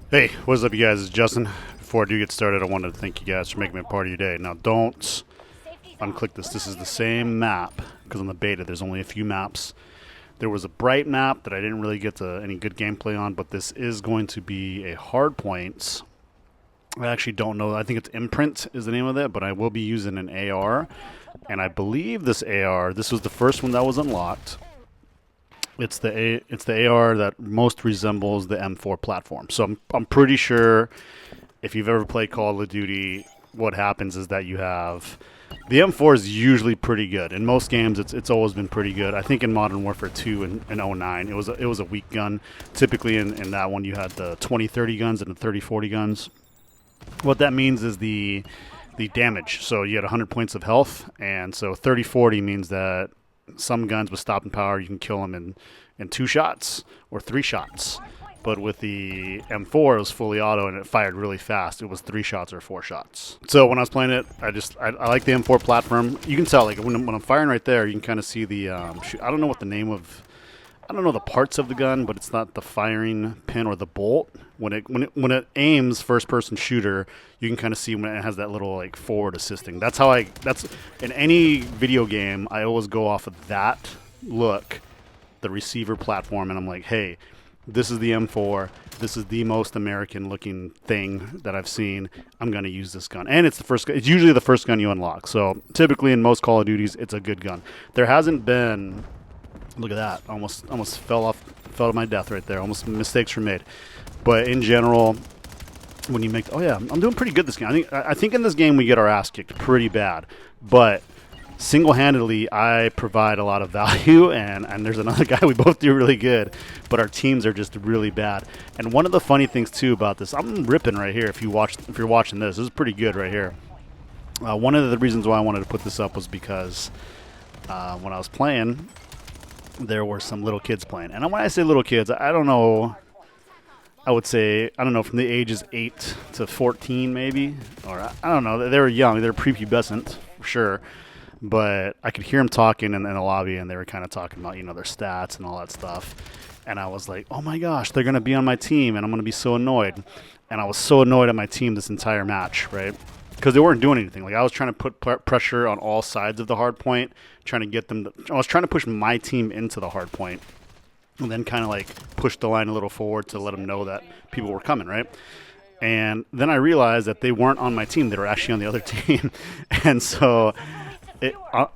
Hey, what's up, you guys? It's Justin. Before I do get started, I wanted to thank you guys for making me a part of your day. Now, don't unclick this. This is the same map, because on the beta, there's only a few maps. There was a bright map that I didn't really get to any good gameplay on, but this is going to be a Hardpoint. I actually don't know. I think it's Imprint is the name of it, but I will be using an AR. And I believe this AR, this was the first one that was unlocked. It's the AR that most resembles the M4 platform. So I'm pretty sure if you've ever played Call of Duty, what happens is that you have the M4 is usually pretty good. In most games, it's always been pretty good. I think in Modern Warfare 2 in '09, it was a weak gun. Typically in that one, you had the 20-30 guns and the 30-40 guns. What that means is the damage. So you had 100 points of health, and so 30-40 means that some guns with stopping power, you can kill them in 2 shots or 3 shots. But with the M4, it was fully auto and it fired really fast. It was 3 shots or 4 shots. So when I was playing it, I like the M4 platform. You can tell, like when I'm firing right there, you can kind of see the I don't know what the name of, I don't know the parts of the gun, but it's not the firing pin or the bolt. When it aims first person shooter, you can kind of see when it has that little like forward assisting. That's in any video game, I always go off of that look, the receiver platform, and I'm like, hey, this is the M4. This is the most American looking thing that I've seen. I'm going to use this gun. And it's it's usually the first gun you unlock. So typically in most Call of Duties, it's a good gun. There hasn't been, look at that, almost fell to my death right there. Almost mistakes were made. But in general, when you make, oh yeah, I'm doing pretty good this game. I think in this game we get our ass kicked pretty bad. But single-handedly, I provide a lot of value, and there's another guy we both do really good, but our teams are just really bad. And one of the funny things too about this, I'm ripping right here. If you're watching this is pretty good right here. One of the reasons why I wanted to put this up was because when I was playing, there were some little kids playing. And when I say little kids, I don't know. I would say, I don't know, from the ages 8 to 14 maybe. Or I don't know. They were young. They were prepubescent, for sure. But I could hear them talking in the lobby, and they were kind of talking about, their stats and all that stuff. And I was like, oh my gosh, they're going to be on my team, and I'm going to be so annoyed. And I was so annoyed at my team this entire match, right? Because they weren't doing anything. Like, I was trying to put pressure on all sides of the hard point, trying to get them I was trying to push my team into the hard point, and then kind of like push the line a little forward to let them know that people were coming, right? And then I realized that they weren't on my team. They were actually on the other team. And so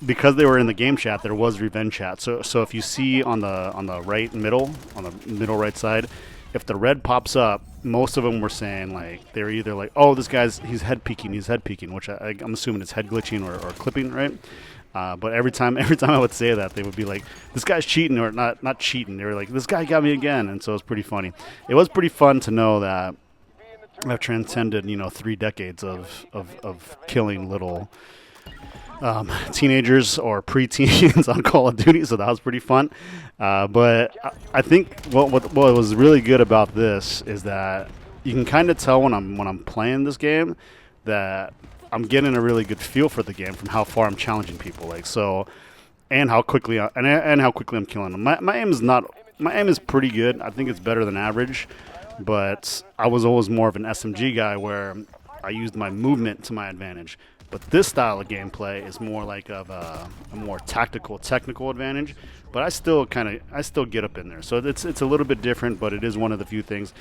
because they were in the game chat, there was revenge chat. So if you see on the right middle, on the middle right side, if the red pops up, most of them were saying, like, they're either like, oh, he's head peeking, which I'm assuming it's head glitching or clipping, right? But every time I would say that, they would be like, this guy's cheating, or not cheating. They were like, this guy got me again. And so it was pretty funny. It was pretty fun to know that I've transcended 3 decades of killing little teenagers or preteens on Call of Duty, so that was pretty fun. But I think what was really good about this is that you can kind of tell when I'm playing this game that I'm getting a really good feel for the game from how far I'm challenging people, like so, and how quickly how quickly I'm killing them. My aim is pretty good. I think it's better than average, but I was always more of an SMG guy where I used my movement to my advantage. But this style of gameplay is more like of a more tactical, technical advantage. But I still get up in there. So it's a little bit different, but it is one of the few things.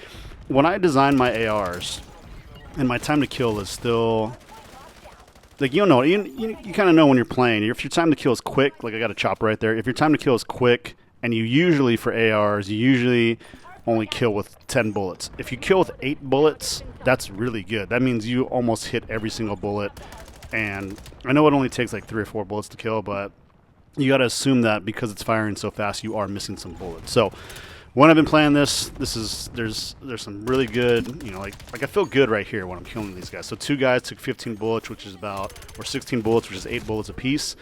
When I design my ARs, and my time to kill is still, like, you kind of know when you're playing. If your time to kill is quick, like I got a chopper right there. If your time to kill is quick, and you usually for ARs, you usually only kill with 10 bullets. If you kill with 8 bullets, that's really good. That means you almost hit every single bullet. And I know it only takes like 3 or 4 bullets to kill, but you got to assume that because it's firing so fast, you are missing some bullets. So when I've been playing there's some really good, like I feel good right here when I'm killing these guys. So 2 guys took 15 bullets, which is or 16 bullets, which is 8 bullets apiece.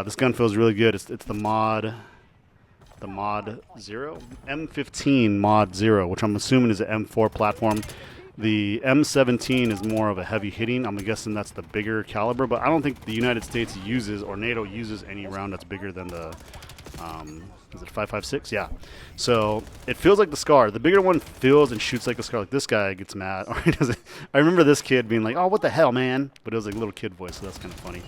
This gun feels really good. It's the mod 0, M15 mod 0, which I'm assuming is an M4 platform. The M17 is more of a heavy hitting. I'm guessing that's the bigger caliber, but I don't think the United States uses or NATO uses any round that's bigger than the Is it 5.56? Yeah. So it feels like the Scar. The bigger one feels and shoots like a Scar. Like this guy gets mad. Or he doesn't. I remember this kid being like, "Oh, what the hell, man?" But it was like a little kid voice, so that's kind of funny.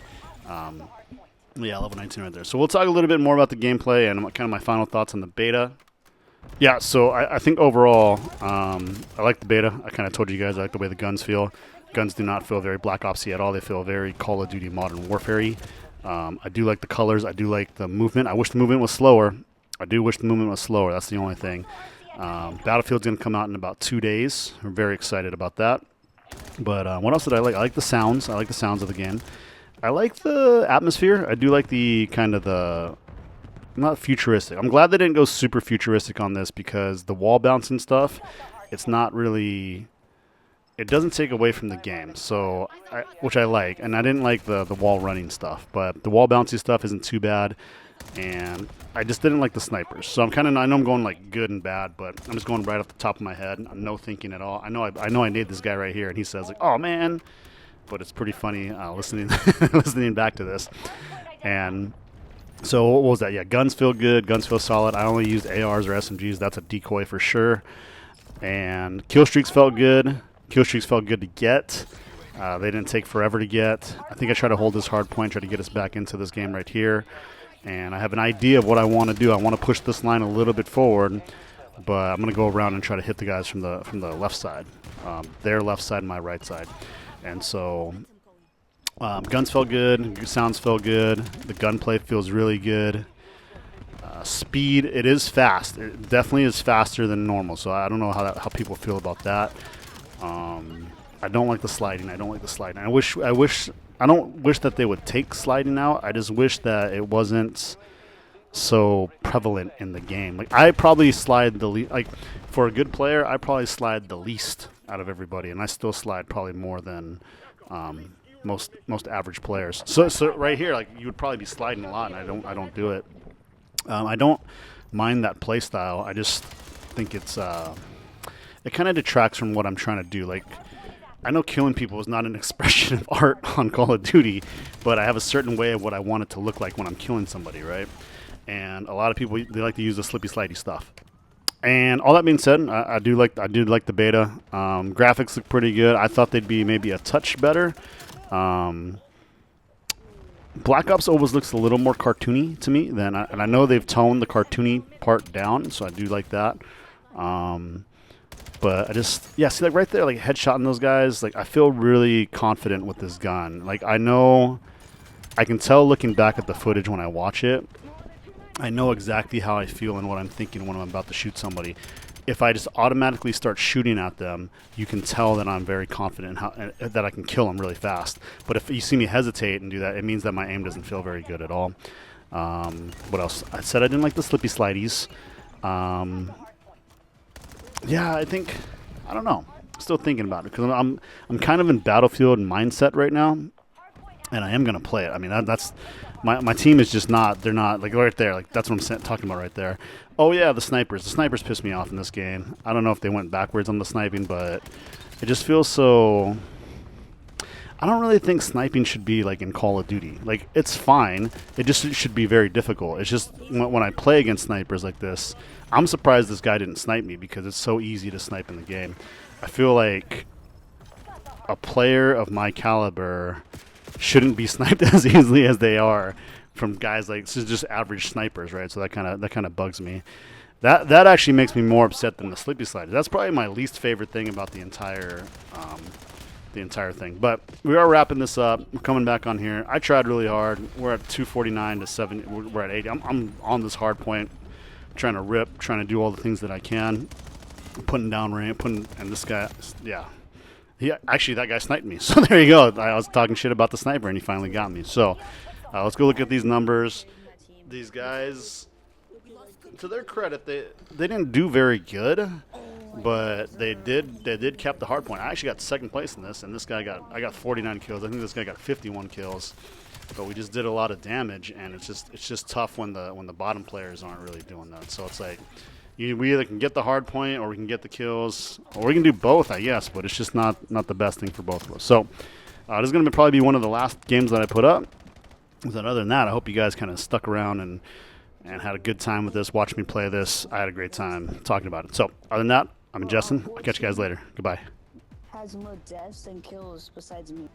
Yeah, level 19 right there. So we'll talk a little bit more about the gameplay and kind of my final thoughts on the beta. Yeah, so I think overall, I like the beta. I kind of told you guys I like the way the guns feel. Guns do not feel very Black Ops-y at all. They feel very Call of Duty Modern Warfare-y. I do like the colors. I do like the movement. I wish the movement was slower. I do wish the movement was slower. That's the only thing. Battlefield's going to come out in about 2 days. I'm very excited about that. But what else did I like? I like the sounds. I like the sounds of the game. I like the atmosphere. I do like the kind of the... Not futuristic. I'm glad they didn't go super futuristic on this because the wall bouncing stuff, it's not really... It doesn't take away from the game, so which I like. And I didn't like the wall running stuff, but the wall bouncy stuff isn't too bad. And I just didn't like the snipers. So I'm kind of, I know I'm going like good and bad, but I'm just going right off the top of my head. I'm no thinking at all. I know I need this guy right here, and he says like, "Oh man," but it's pretty funny listening listening back to this. And so what was that? Yeah, guns feel good. Guns feel solid. I only used ARs or SMGs. That's a decoy for sure. And kill streaks felt good. Kill streaks felt good to get. They didn't take forever to get. I think I tried to hold this hard point, try to get us back into this game right here. And I have an idea of what I want to do. I want to push this line a little bit forward, but I'm going to go around and try to hit the guys from the left side, their left side and my right side. And so guns felt good, sounds felt good, the gunplay feels really good. Speed, it is fast. It definitely is faster than normal. So I don't know how people feel about that. I don't like the sliding. I don't wish that they would take sliding out. I just wish that it wasn't so prevalent in the game. Like I probably slide the like for a good player, I probably slide the least out of everybody, and I still slide probably more than most average players. So right here, like you would probably be sliding a lot, and I don't do it. I don't mind that play style. I just think it's it kind of detracts from what I'm trying to do. Like, I know killing people is not an expression of art on Call of Duty, but I have a certain way of what I want it to look like when I'm killing somebody, right? And a lot of people, they like to use the slippy slidey stuff. And all that being said, I do like the beta. Graphics look pretty good. I thought they'd be maybe a touch better. Black Ops always looks a little more cartoony to me and I know they've toned the cartoony part down, so I do like that. But I just, yeah, see, like right there, like headshotting those guys, like I feel really confident with this gun. Like I know, I can tell looking back at the footage when I watch it, I know exactly how I feel and what I'm thinking when I'm about to shoot somebody. If I just automatically start shooting at them, you can tell that I'm very confident that I can kill them really fast. But if you see me hesitate and do that, it means that my aim doesn't feel very good at all. What else? I said I didn't like the slippy slideys. Yeah, I don't know. Still thinking about it because I'm kind of in Battlefield mindset right now, and I am gonna play it. I mean, that's my team is just not. They're not like right there. Like that's what I'm talking about right there. Oh yeah, the snipers. The snipers piss me off in this game. I don't know if they went backwards on the sniping, but it just feels so. I don't really think sniping should be like in Call of Duty. Like it's fine. It just should be very difficult. It's just when I play against snipers like this, I'm surprised this guy didn't snipe me because it's so easy to snipe in the game. I feel like a player of my caliber shouldn't be sniped as easily as they are from guys like this is just average snipers, right? So that kind of bugs me. That actually makes me more upset than the slippy sliders. That's probably my least favorite thing about the entire thing. But we are wrapping this up. We're coming back on here. I tried really hard. We're at 249 to 70. We're at 80. I'm on this hard point, trying to rip, trying to do all the things that I can, putting down range, and this guy, yeah. Actually, that guy sniped me. So there you go. I was talking shit about the sniper, and he finally got me. So let's go look at these numbers. These guys, to their credit, they didn't do very good, but they did cap the hard point. I actually got second place in this, and I got 49 kills. I think this guy got 51 kills. But we just did a lot of damage, and it's just tough when the bottom players aren't really doing that. So it's like we either can get the hard point or we can get the kills, or we can do both, I guess. But it's just not the best thing for both of us. So this is going to probably be one of the last games that I put up. But other than that, I hope you guys kind of stuck around and and had a good time with this. Watch me play this. I had a great time talking about it. So other than that, I'm Justin. I'll catch you guys later. Goodbye. Has more deaths than kills besides me.